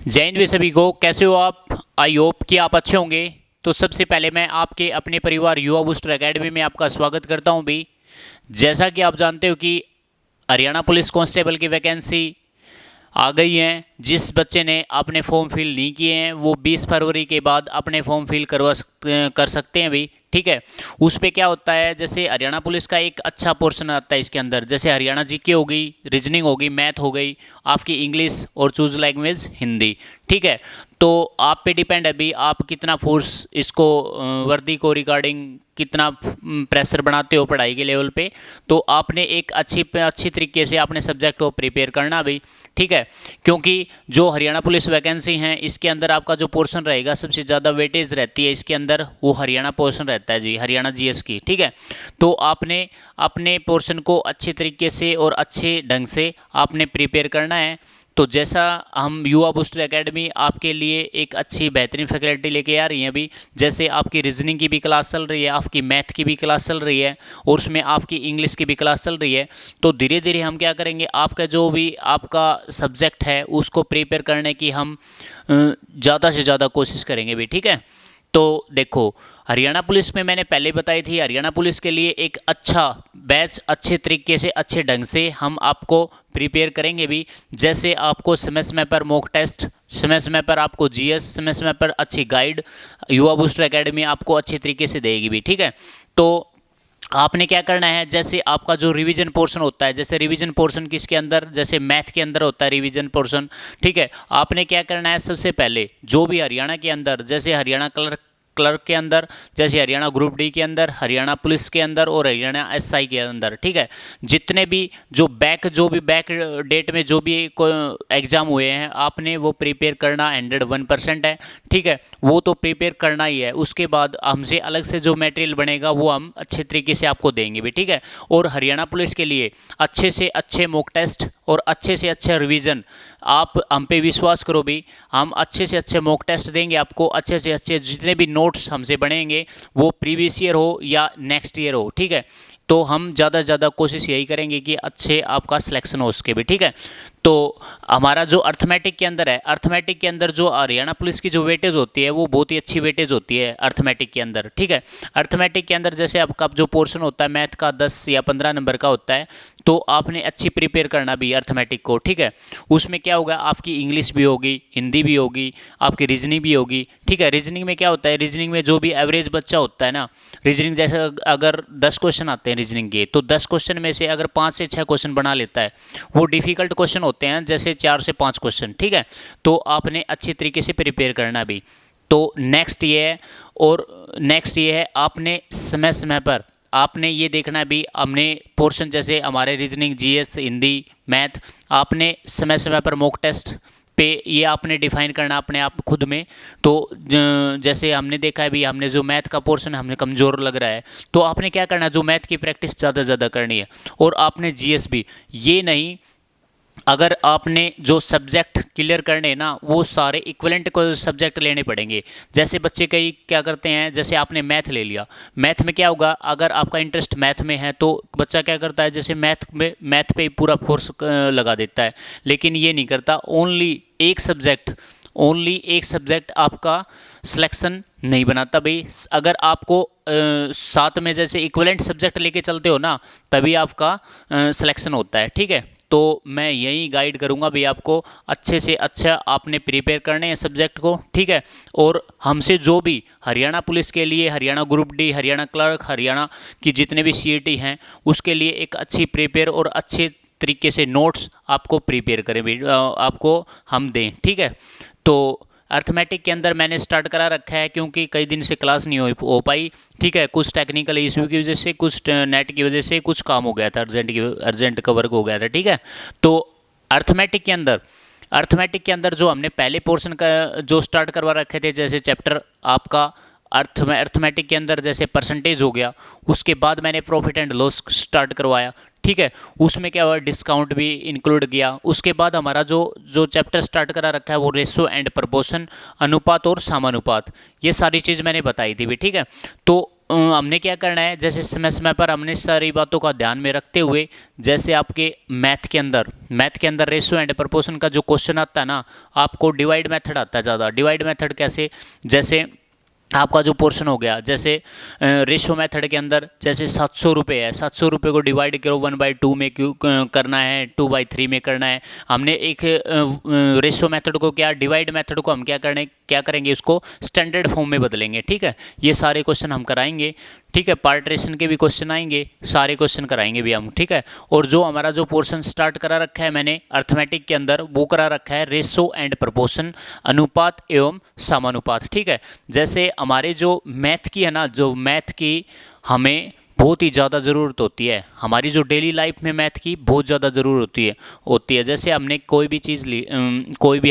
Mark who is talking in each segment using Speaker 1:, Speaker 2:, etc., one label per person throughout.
Speaker 1: जय हिंद भी सभी को। कैसे हो आप? आई होप कि आप अच्छे होंगे। तो सबसे पहले मैं आपके अपने परिवार युवा बूस्टर एकेडमी में आपका स्वागत करता हूं भी। जैसा कि आप जानते हो कि हरियाणा पुलिस कांस्टेबल की वैकेंसी आ गई है। जिस बच्चे ने अपने फॉर्म फिल नहीं किए हैं वो 20 फरवरी के बाद अपने फॉर्म फिल कर सकते हैं भी। ठीक है। उस पे क्या होता है, जैसे हरियाणा पुलिस का एक अच्छा पोर्शन आता है इसके अंदर, जैसे हरियाणा जीके हो गई, रीजनिंग हो गई, मैथ हो गई, आपकी इंग्लिश और चूज लैंग्वेज हिंदी। ठीक है। तो आप पे डिपेंड है भी आप कितना फोर्स इसको वर्दी को रिगार्डिंग कितना प्रेशर बनाते हो पढ़ाई के लेवल पे। तो आपने एक अच्छी तरीके से अपने सब्जेक्ट को प्रिपेयर करना भी। ठीक है। क्योंकि जो हरियाणा पुलिस वैकेंसी है इसके अंदर आपका जो पोर्शन रहेगा सबसे ज़्यादा वेटेज रहती है इसके अंदर, वो हरियाणा पोर्शन रहता है जी, हरियाणा जीएस की। ठीक है। तो आपने अपने पोर्शन को अच्छे तरीके से और अच्छे ढंग से आपने प्रिपेयर करना है। तो जैसा हम युवा बूस्टर एकेडमी आपके लिए एक अच्छी बेहतरीन फैकल्टी लेके आ रही है अभी, जैसे आपकी रीजनिंग की भी क्लास चल रही है, आपकी मैथ की भी क्लास चल रही है और उसमें आपकी इंग्लिश की भी क्लास चल रही है। तो धीरे धीरे हम क्या करेंगे, आपका जो भी आपका सब्जेक्ट है उसको प्रिपेयर करने की हम ज़्यादा से ज़्यादा कोशिश करेंगे भी। ठीक है। तो देखो, हरियाणा पुलिस में मैंने पहले बताई थी, हरियाणा पुलिस के लिए एक अच्छा बैच अच्छे तरीके से अच्छे ढंग से हम आपको प्रिपेयर करेंगे भी। जैसे आपको समय समय पर मॉक टेस्ट, समय समय पर आपको जीएस, समय समय पर अच्छी गाइड युवा बूस्टर एकेडमी आपको अच्छे तरीके से देगी भी। ठीक है। तो आपने क्या करना है, जैसे आपका जो रिवीजन पोर्शन होता है, जैसे रिवीजन पोर्शन किसके अंदर, जैसे मैथ के अंदर होता है रिवीजन पोर्शन। ठीक है। आपने क्या करना है, सबसे पहले जो भी हरियाणा के अंदर, जैसे हरियाणा क्लर्क के अंदर, जैसे हरियाणा ग्रुप डी के अंदर, हरियाणा पुलिस के अंदर और हरियाणा एसआई के अंदर। ठीक है। जितने भी जो भी बैक डेट में जो भी एग्जाम हुए हैं आपने वो प्रिपेयर करना 101% है। ठीक है। वो तो प्रिपेयर करना ही है, उसके बाद हमसे अलग से जो मटेरियल बनेगा वो हम अच्छे तरीके से आपको देंगे भी। ठीक है। और हरियाणा पुलिस के लिए अच्छे से अच्छे मॉक टेस्ट और अच्छे से अच्छा रिवीजन, आप हम पे विश्वास करो भी, हम अच्छे से अच्छे मॉक टेस्ट देंगे आपको, अच्छे से अच्छे जितने भी नोट्स हमसे बनेंगे वो प्रीवियस ईयर हो या नेक्स्ट ईयर हो। ठीक है। तो हम ज़्यादा से ज़्यादा कोशिश यही करेंगे कि अच्छे आपका सिलेक्शन हो उसके भी। ठीक है। तो हमारा जो अर्थमेटिक के अंदर है, अर्थमेटिक के अंदर जो हरियाणा पुलिस की जो वेटेज होती है वो बहुत ही अच्छी वेटेज होती है अर्थमेटिक के अंदर। ठीक है। अर्थमेटिक के अंदर जैसे आपका जो पोर्शन होता है मैथ का 10 या 15 नंबर का होता है, तो आपने अच्छी प्रिपेयर करना भी अर्थमेटिक को। ठीक है। उसमें क्या होगा, आपकी इंग्लिश भी होगी, हिंदी भी होगी, आपकी रीजनिंग भी होगी। ठीक है। रीजनिंग में क्या होता है, रीजनिंग में जो भी एवरेज बच्चा होता है ना, रीजनिंग जैसे अगर 10 क्वेश्चन आते हैं रीजनिंग के, तो 10 क्वेश्चन में से अगर 5 से 6 क्वेश्चन बना लेता है, वो डिफिकल्ट क्वेश्चन होते हैं जैसे 4 से 5 क्वेश्चन। ठीक है। तो आपने अच्छी तरीके से प्रिपेयर करना भी। तो नेक्स्ट ये है, और नेक्स्ट ये है आपने समय समय पर आपने ये देखना भी, हमने पोर्शन जैसे हमारे रीजनिंग, जीएस, हिंदी, मैथ, आपने समय समय पर मॉक टेस्ट पे ये आपने डिफाइन करना अपने आप खुद में। तो जैसे हमने देखा है भी, हमने जो मैथ का पोर्शन हमें कमज़ोर लग रहा है, तो आपने क्या करना है, जो मैथ की प्रैक्टिस ज़्यादा से ज़्यादा करनी है। और आपने जीएस भी, ये नहीं, अगर आपने जो सब्जेक्ट क्लियर करने ना वो सारे इक्विवेलेंट को सब्जेक्ट लेने पड़ेंगे। जैसे बच्चे कई क्या करते हैं, जैसे आपने मैथ ले लिया, मैथ में क्या होगा, अगर आपका इंटरेस्ट मैथ में है तो बच्चा क्या करता है, जैसे मैथ पे ही पूरा फोर्स लगा देता है, लेकिन ये नहीं करता। ओनली एक सब्जेक्ट आपका सिलेक्शन नहीं बनाता भाई। अगर आपको साथ में जैसे इक्विवेलेंट सब्जेक्ट लेके चलते हो ना, तभी आपका सिलेक्शन होता है। ठीक है। तो मैं यही गाइड करूंगा भी आपको, अच्छे से अच्छा आपने प्रिपेयर करने हैं सब्जेक्ट को। ठीक है। और हमसे जो भी हरियाणा पुलिस के लिए, Haryana group D, Haryana clerk, Haryana की जितने भी सीईटी हैं उसके लिए एक अच्छी प्रिपेयर और अच्छे तरीके से नोट्स आपको प्रिपेयर करें भी, आपको हम दें। ठीक है। तो अर्थमेटिक के अंदर मैंने स्टार्ट करा रखा है क्योंकि कई दिन से क्लास नहीं हो पाई। ठीक है। कुछ टेक्निकल इशू की वजह से, कुछ नेट की वजह से कुछ काम हो गया था, अर्जेंट का वर्क हो गया था। ठीक है। तो अर्थमेटिक के अंदर जो हमने पहले पोर्शन का जो स्टार्ट करवा रखे थे, जैसे चैप्टर आपका अर्थमेटिक के अंदर जैसे परसेंटेज हो गया, उसके बाद मैंने प्रॉफिट एंड लॉस स्टार्ट करवाया। ठीक है। उसमें क्या हुआ, डिस्काउंट भी इंक्लूड किया। उसके बाद हमारा जो जो चैप्टर स्टार्ट करा रखा है वो रेशो एंड प्रपोर्शन, अनुपात और समानुपात, ये सारी चीज़ मैंने बताई थी भी। ठीक है। तो हमने क्या करना है, जैसे समय समय पर हमने सारी बातों का ध्यान में रखते हुए, जैसे आपके मैथ के अंदर रेशो एंड प्रपोर्शन का जो क्वेश्चन आता है ना, आपको डिवाइड मेथड आता है ज़्यादा। डिवाइड मेथड कैसे, जैसे आपका जो पोर्शन हो गया, जैसे रेशो मेथड के अंदर जैसे 700 रुपये है, 700 रुपये को डिवाइड करो 1/2 में क्यों करना है, 2/3 में करना है। हमने एक रेशो मेथड को क्या, डिवाइड मेथड को हम क्या करेंगे, उसको स्टैंडर्ड फॉर्म में बदलेंगे। ठीक है, ये सारे क्वेश्चन हम कराएंगे। ठीक है, पार्टीशन के भी क्वेश्चन आएंगे, सारे क्वेश्चन कराएंगे भी हम। ठीक है, और जो हमारा जो पोर्शन स्टार्ट करा रखा है मैंने अर्थमेटिक के अंदर, वो करा रखा है रेशो एंड प्रपोर्शन, अनुपात एवं समानुपात। ठीक है, जैसे हमारे जो मैथ की है ना, जो मैथ की हमें बहुत ही ज़्यादा ज़रूरत होती है, हमारी जो डेली लाइफ में मैथ की बहुत ज़्यादा ज़रूरत होती है। जैसे हमने कोई भी चीज़ ली,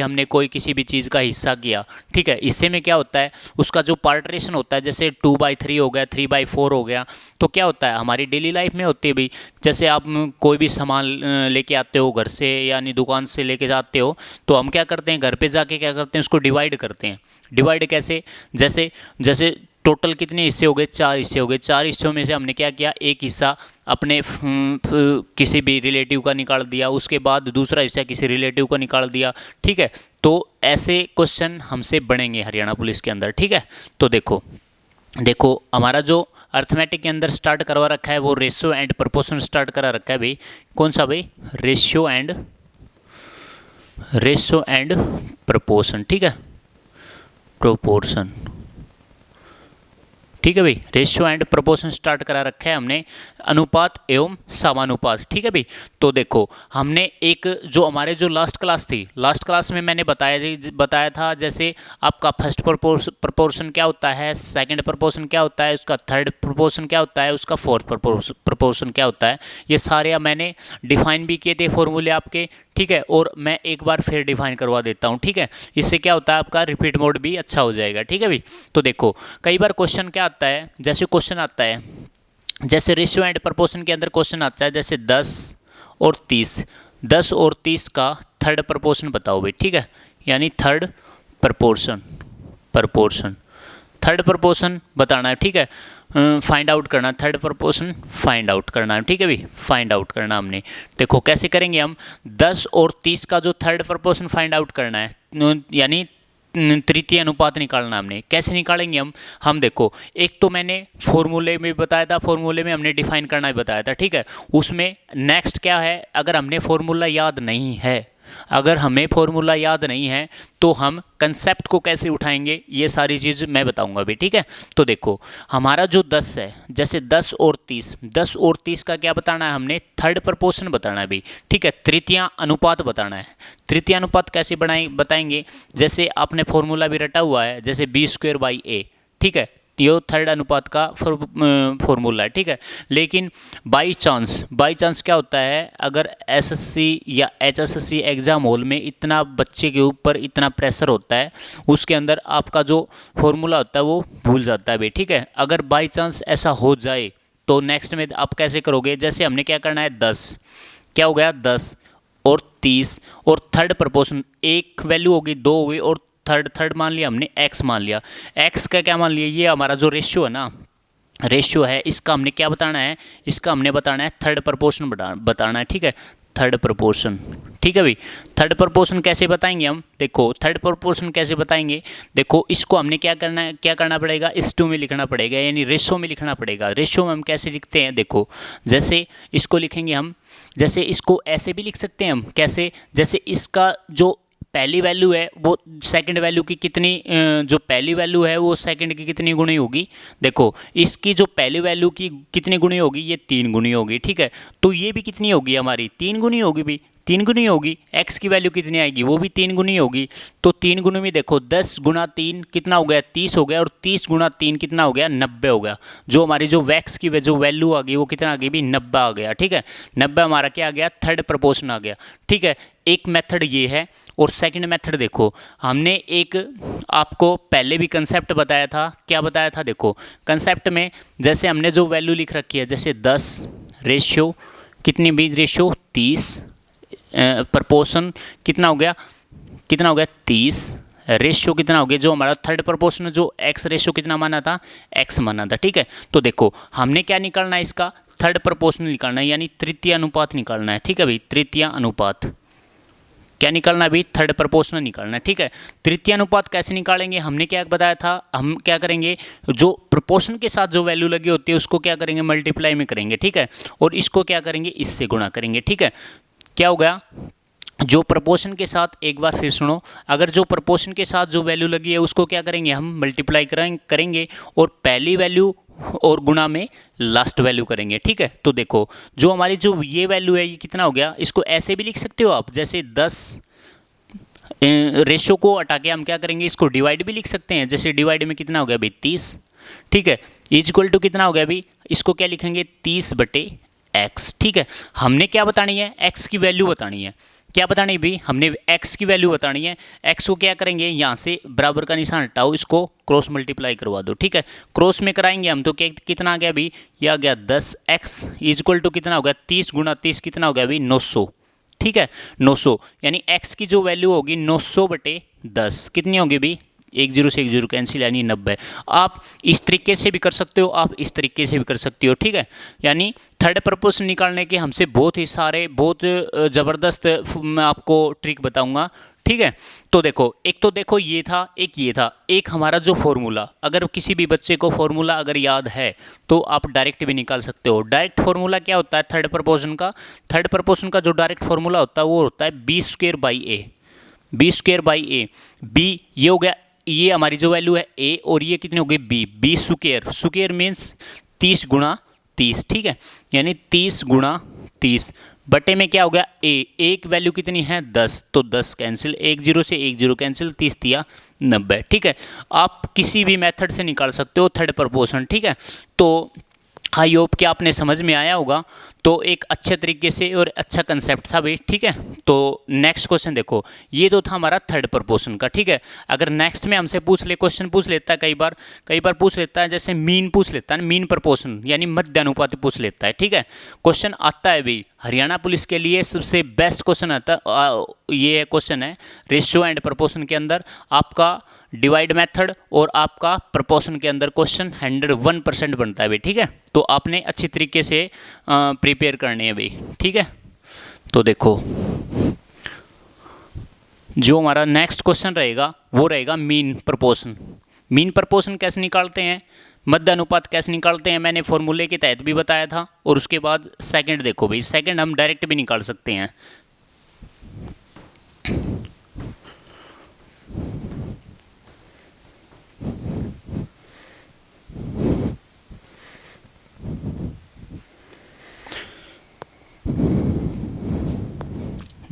Speaker 1: हमने कोई किसी भी चीज़ का हिस्सा किया। ठीक है, हिस्से में क्या होता है, उसका जो पार्टीशन होता है, जैसे 2/3 हो गया, 3/4 हो गया, तो क्या होता है हमारी डेली लाइफ में होती है भाई। जैसे आप कोई भी सामान लेके आते हो घर से, यानी दुकान से लेके जाते हो, तो हम क्या करते हैं, घर पे जाके क्या करते हैं, उसको डिवाइड करते हैं। डिवाइड कैसे, जैसे जैसे टोटल कितने हिस्से हो गए, 4 हिस्से हो गए। 4 हिस्सों में से हमने क्या किया, एक हिस्सा अपने किसी भी रिलेटिव का निकाल दिया, उसके बाद दूसरा हिस्सा किसी रिलेटिव का निकाल दिया। ठीक है, तो ऐसे क्वेश्चन हमसे बनेंगे हरियाणा पुलिस के अंदर। ठीक है, तो देखो हमारा जो अर्थमेटिक के अंदर स्टार्ट करवा रखा है वो रेशियो एंड प्रपोर्शन स्टार्ट करा रखा है भाई। कौन सा भाई, रेशियो एंड प्रपोर्शन। ठीक है, प्रोपोर्शन। ठीक है भाई, रेशियो एंड प्रपोर्शन स्टार्ट करा रखा है हमने, अनुपात एवं समानुपात। ठीक है भाई, तो देखो हमने एक जो हमारे जो लास्ट क्लास में मैंने बताया था, जैसे आपका फर्स्ट प्रपोर्शन क्या होता है, सेकंड प्रपोर्शन क्या होता है, उसका थर्ड प्रपोर्शन क्या होता है, उसका फोर्थ प्रपोर्शन क्या होता है, ये सारे मैंने डिफाइन भी किए थे फॉर्मूले आपके। ठीक है, और मैं एक बार फिर डिफाइन करवा देता हूँ। ठीक है, इससे क्या होता है, आपका रिपीट मोड भी अच्छा हो जाएगा। ठीक है भाई, तो देखो कई बार क्वेश्चन क्या आता है, जैसे क्वेश्चन आता है, जैसे रेशियो एंड प्रपोर्शन के अंदर क्वेश्चन आता है, जैसे 10 और 30 का थर्ड प्रपोर्शन बताओ भाई। ठीक है, यानी थर्ड प्रपोर्शन बताना है। ठीक है, फाइंड आउट करना, थर्ड प्रपोर्शन फाइंड आउट करना है। ठीक है भाई, फाइंड आउट करना हमने, देखो कैसे करेंगे हम, 10 और 30 का जो थर्ड प्रपोर्शन फाइंड आउट करना है, यानी तृतीय अनुपात निकालना हमने। कैसे निकालेंगे हम देखो, एक तो मैंने फॉर्मूले में बताया था, फॉर्मूले में हमने डिफाइन करना ही बताया था। ठीक है, उसमें नेक्स्ट क्या है, अगर हमें फॉर्मूला याद नहीं है तो हम कंसेप्ट को कैसे उठाएंगे, ये सारी चीज़ मैं बताऊंगा अभी। ठीक है, तो देखो हमारा जो 10 है, जैसे 10 और 30 का क्या बताना है, हमने थर्ड प्रपोर्शन बताना है भाई। ठीक है, तृतीय अनुपात बताना है। तृतीय अनुपात कैसे बताएंगे, जैसे आपने फॉर्मूला भी रटा हुआ है, जैसे B² ठीक है, ये थर्ड अनुपात का फॉर्मूला है। ठीक है, लेकिन बाई चांस क्या होता है, अगर SSC या HSSC एग्ज़ाम हॉल में इतना बच्चे के ऊपर इतना प्रेशर होता है, उसके अंदर आपका जो फॉर्मूला होता है वो भूल जाता है भाई। ठीक है, अगर बाई चांस ऐसा हो जाए तो नेक्स्ट में आप कैसे करोगे, जैसे हमने क्या करना है, 10 क्या हो गया, 10 और 30 और थर्ड प्रपोर्शन, एक वैल्यू होगी, 2 हो गई, और थर्ड मान लिया हमने, x मान लिया। x का क्या मान लिया, ये हमारा जो रेशियो है ना, रेशियो है, इसका हमने क्या बताना है, इसका हमने बताना है थर्ड प्रपोर्शन बताना है। ठीक है, थर्ड प्रपोर्शन। ठीक है भाई, थर्ड प्रपोर्शन कैसे बताएंगे हम, देखो थर्ड प्रपोर्शन कैसे बताएंगे, देखो इसको हमने क्या करना पड़ेगा, इस 2 में लिखना पड़ेगा, यानी रेशियो में लिखना पड़ेगा। रेशियो में हम कैसे लिखते हैं, देखो जैसे इसको लिखेंगे हम, जैसे इसको ऐसे भी लिख सकते हैं हम, कैसे, जैसे इसका जो पहली वैल्यू है वो सेकंड वैल्यू की कितनी, जो पहली वैल्यू है वो सेकंड की कितनी गुणी होगी, देखो इसकी जो पहली वैल्यू की कितनी गुणी होगी, ये 3 गुणी होगी। ठीक है, तो ये भी कितनी होगी हमारी, 3 गुणी होगी भी, 3 गुनी होगी। x की वैल्यू कितनी आएगी, वो भी 3 गुनी होगी। तो 3 गुनी में देखो 10 गुना 3 कितना हो गया, 30 हो गया, और 30 गुना 3 कितना हो गया, 90 हो गया। जो हमारी जो वैक्स की जो वैल्यू आ गई वो कितना आ गई भी, 90 आ गया। ठीक है, 90 हमारा क्या आ गया, थर्ड प्रपोर्शन आ गया। ठीक है, एक मेथड ये है। और सेकंड मेथड देखो, हमने एक आपको पहले भी कंसेप्ट बताया था, क्या बताया था, देखो कंसेप्ट में जैसे हमने जो वैल्यू लिख रखी है, जैसे 10 रेशियो कितनी भी, रेशियो 30 प्रपोर्शन कितना हो गया 30 रेशियो कितना हो गया, जो हमारा थर्ड प्रोपोर्शनल जो एक्स रेशियो कितना माना था, एक्स माना था, ठीक है। तो देखो हमने क्या निकालना है, इसका थर्ड प्रोपोर्शनल निकालना है, यानी तृतीय अनुपात निकालना है, ठीक है भाई। तृतीय अनुपात क्या निकालना है भाई, थर्ड प्रोपोर्शनल निकालना है, ठीक है। तृतीय अनुपात कैसे निकालेंगे, हमने क्या बताया था, हम क्या करेंगे, जो प्रोपोर्शन के साथ जो वैल्यू लगी होती है उसको क्या करेंगे, मल्टीप्लाई में करेंगे, ठीक है। और इसको क्या करेंगे, इससे गुणा करेंगे, ठीक है। क्या हो गया, जो प्रपोर्शन के साथ, एक बार फिर सुनो, अगर जो प्रपोर्शन के साथ जो वैल्यू लगी है उसको क्या करेंगे, हम मल्टीप्लाई करेंगे और पहली वैल्यू और गुणा में लास्ट वैल्यू करेंगे, ठीक है। तो देखो जो हमारी जो ये वैल्यू है ये कितना हो गया, इसको ऐसे भी लिख सकते हो आप, जैसे 10 रेशो को हटा के हम क्या करेंगे, इसको डिवाइड भी लिख सकते हैं, जैसे डिवाइड में कितना हो गया भाई 30, ठीक है। इज इक्वल टू कितना हो गया भाई, इसको क्या लिखेंगे 30/x, ठीक है। हमने क्या बतानी है, x की वैल्यू बतानी है, क्या बतानी है भाई, हमने x की वैल्यू बतानी है। x को क्या करेंगे, यहाँ से बराबर का निशान हटाओ, इसको क्रॉस मल्टीप्लाई करवा दो, ठीक है। क्रॉस में कराएंगे हम तो कितना आ गया भाई, ये आ गया 10x इज इक्वल टू कितना हो गया, 30 × 30 कितना हो गया भाई 900, ठीक है। 900 यानी x की जो वैल्यू होगी 900/10 कितनी होगी भाई, 1 0 से 1 0 कैंसिल, यानी 90। आप इस तरीके से भी कर सकते हो, आप इस तरीके से भी कर सकते हो, ठीक है। यानी थर्ड प्रोपोर्शन निकालने के हमसे बहुत ही सारे, बहुत ज़बरदस्त मैं आपको ट्रिक बताऊंगा, ठीक है। तो देखो एक तो देखो ये था, एक ये था, एक हमारा जो फॉर्मूला, अगर किसी भी बच्चे को फॉर्मूला अगर याद है तो आप डायरेक्ट भी निकाल सकते हो। डायरेक्ट फॉर्मूला क्या होता है थर्ड प्रोपोर्शन का, थर्ड प्रोपोर्शन का जो डायरेक्ट फॉर्मूला होता है वो होता है b² a, b ये हो गया, ये हमारी जो वैल्यू है a और ये कितनी हो गई b स्क्वायर मीन्स 30 × 30, ठीक है। यानी 30 × 30 बटे में क्या हो गया a, एक वैल्यू कितनी है 10, तो 10 कैंसिल, 1 0 से 1 0 कैंसिल, 30 दिया 90, ठीक है। आप किसी भी मेथड से निकाल सकते हो थर्ड प्रोपोर्शन, ठीक है। तो आई होप कि आपने समझ में आया होगा, तो एक अच्छे तरीके से और अच्छा कंसेप्ट था भाई, ठीक है। तो नेक्स्ट क्वेश्चन देखो, ये तो था हमारा थर्ड प्रोपोर्शन का, ठीक है। अगर नेक्स्ट में हमसे क्वेश्चन पूछ लेता है, कई बार पूछ लेता है, जैसे मीन पूछ लेता है, मीन प्रोपोर्शन यानी मध्य अनुपात पूछ लेता है, ठीक है। क्वेश्चन आता है भाई, हरियाणा पुलिस के लिए सबसे बेस्ट क्वेश्चन आता है, ये क्वेश्चन है रेशियो एंड प्रोपोर्शन के अंदर आपका डिवाइड मेथड और आपका प्रोपोर्शन के अंदर क्वेश्चन 101% बनता है भाई, ठीक है। तो आपने अच्छी तरीके से प्रिपेयर करने हैं भाई, ठीक है। तो देखो जो हमारा नेक्स्ट क्वेश्चन रहेगा वो रहेगा मीन प्रोपोर्शन। मीन प्रोपोर्शन कैसे निकालते हैं, मध्य अनुपात कैसे निकालते हैं, मैंने फॉर्मूले के तहत भी बताया था। और उसके बाद सेकंड देखो भाई, सेकंड हम डायरेक्ट भी निकाल सकते हैं।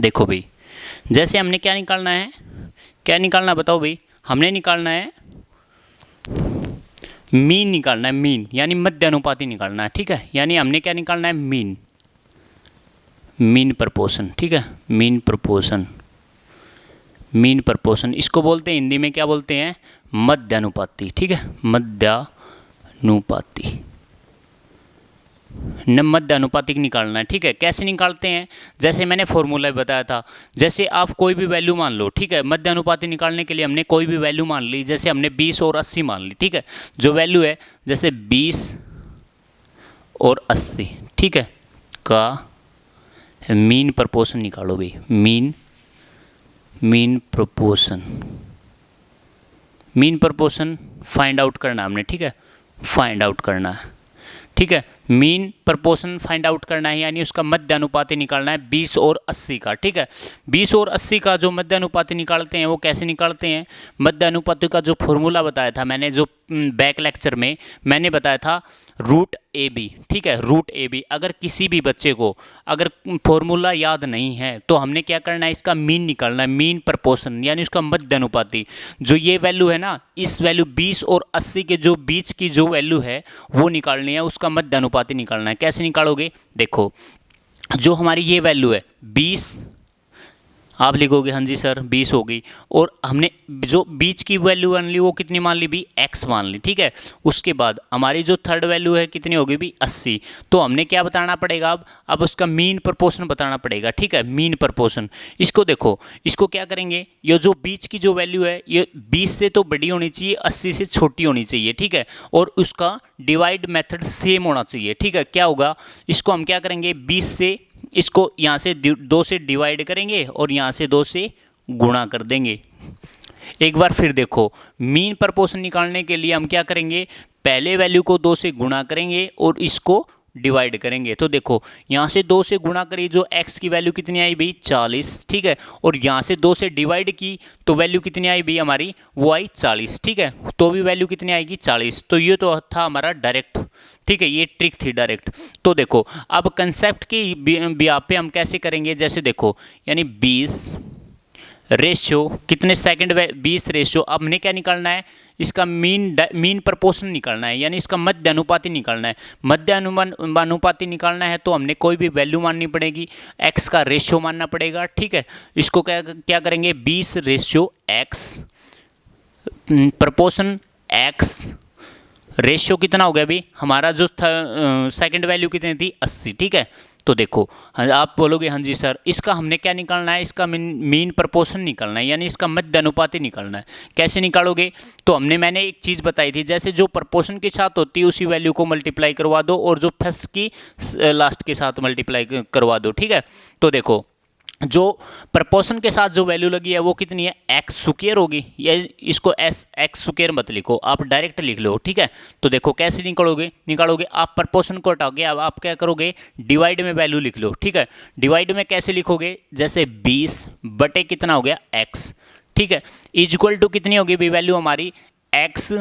Speaker 1: देखो भाई, जैसे हमने क्या निकालना है, बताओ भाई, हमने निकालना है मीन, निकालना है मीन यानी मध्य अनुपाती निकालना है, ठीक है। यानी हमने क्या निकालना है मीन प्रोपोर्शन, ठीक है। मीन प्रोपोर्शन इसको बोलते हैं हिंदी में, क्या बोलते हैं, मध्य अनुपाती, ठीक है। मध्य अनुपातिक निकालना है, ठीक है। कैसे निकालते हैं, जैसे मैंने फॉर्मूला बताया था, जैसे आप कोई भी वैल्यू मान लो, ठीक है। मध्य अनुपाति निकालने के लिए हमने कोई भी वैल्यू मान ली, जैसे हमने 20 और 80 मान ली, ठीक है। जो वैल्यू है जैसे 20 और 80, ठीक है, का मीन प्रोपोर्शन निकालो भाई, मीन प्रोपोर्शन फाइंड आउट करना हमने, ठीक है, फाइंड आउट करना है, ठीक है। मीन प्रोपोर्शन फाइंड आउट करना है, यानी उसका मध्य अनुपाती निकालना है 20 और 80 का, ठीक है। 20 और 80 का जो मध्य अनुपाती निकालते हैं वो कैसे निकालते हैं, मध्य अनुपाती का जो फॉर्मूला बताया था मैंने, जो बैक लेक्चर में मैंने बताया था √AB, ठीक है, √AB। अगर किसी भी बच्चे को अगर फॉर्मूला याद नहीं है तो हमने क्या करना है, इसका मीन निकालना है, मीन प्रोपोर्शन यानी उसका मध्य अनुपाती। जो ये वैल्यू है ना, इस वैल्यू 20 और 80 के जो बीच की जो वैल्यू है वो निकालनी है, उसका मध्य अनुपाती निकालना है। कैसे निकालोगे, देखो जो हमारी ये वैल्यू है 20 आप लिखोगे हाँ जी सर 20 होगी, और हमने जो बीच की वैल्यू मान ली वो कितनी मान ली भी x मान ली, ठीक है। उसके बाद हमारी जो थर्ड वैल्यू है कितनी होगी भी 80। तो हमने क्या बताना पड़ेगा अब उसका मीन प्रपोर्शन बताना पड़ेगा, ठीक है, मीन प्रपोर्शन। इसको देखो, इसको क्या करेंगे, ये जो बीच की जो वैल्यू है ये 20 से तो बड़ी होनी चाहिए, 80 से छोटी होनी चाहिए, ठीक है, और उसका डिवाइड मेथड सेम होना चाहिए, ठीक है। क्या होगा, इसको हम क्या करेंगे 20 से, इसको यहाँ से 2 से डिवाइड करेंगे और यहाँ से 2 से गुणा कर देंगे। एक बार फिर देखो, मीन प्रपोर्शन निकालने के लिए हम क्या करेंगे, पहले वैल्यू को 2 से गुणा करेंगे और इसको डिवाइड करेंगे। तो देखो यहाँ से 2 से गुणा करी, जो x की वैल्यू कितनी आई भाई 40, ठीक है, और यहाँ से 2 से डिवाइड की तो वैल्यू कितनी आई भाई हमारी, वो आई 40, ठीक है, तो भी वैल्यू कितनी आएगी 40। तो ये तो था हमारा डायरेक्ट, ठीक है, ये ट्रिक थी डायरेक्ट। तो देखो अब कंसेप्ट की बिहाफ पे हम कैसे करेंगे, जैसे देखो यानी 20 रेशियो कितने सेकंड, 20 रेशियो, अब हमने क्या निकालना है, इसका मीन प्रपोर्शन निकालना है, यानी इसका मध्य अनुपाती निकालना है। मध्य अनुपाती निकालना है तो हमने कोई भी वैल्यू माननी पड़ेगी, x का रेशियो मानना पड़ेगा, ठीक है। इसको क्या क्या करेंगे, 20 ratio x proportion x, ratio कितना हो गया अभी हमारा, जो सेकंड वैल्यू कितनी थी 80, ठीक है। तो देखो आप बोलोगे हाँ जी सर, इसका हमने क्या निकालना है, इसका मीन प्रपोर्शन निकालना है, यानी इसका मध्य अनुपाती निकालना है। कैसे निकालोगे, तो मैंने एक चीज़ बताई थी, जैसे जो प्रपोर्शन के साथ होती है उसी वैल्यू को मल्टीप्लाई करवा दो, और जो फर्स्ट की लास्ट के साथ मल्टीप्लाई करवा दो, ठीक है। तो देखो जो प्रपोर्शन के साथ जो वैल्यू लगी है वो कितनी है, एक्स स्क्वायर होगी, या इसको एक्स स्क्वायर मत लिखो, आप डायरेक्ट लिख लो, ठीक है। तो देखो कैसे निकालोगे आप प्रपोर्शन को हटाओगे, अब आप क्या करोगे, डिवाइड में वैल्यू लिख लो, ठीक है। डिवाइड में कैसे लिखोगे, जैसे 20 बटे कितना हो गया x, ठीक है, इक्वल टू कितनी होगी भी वैल्यू हमारी, x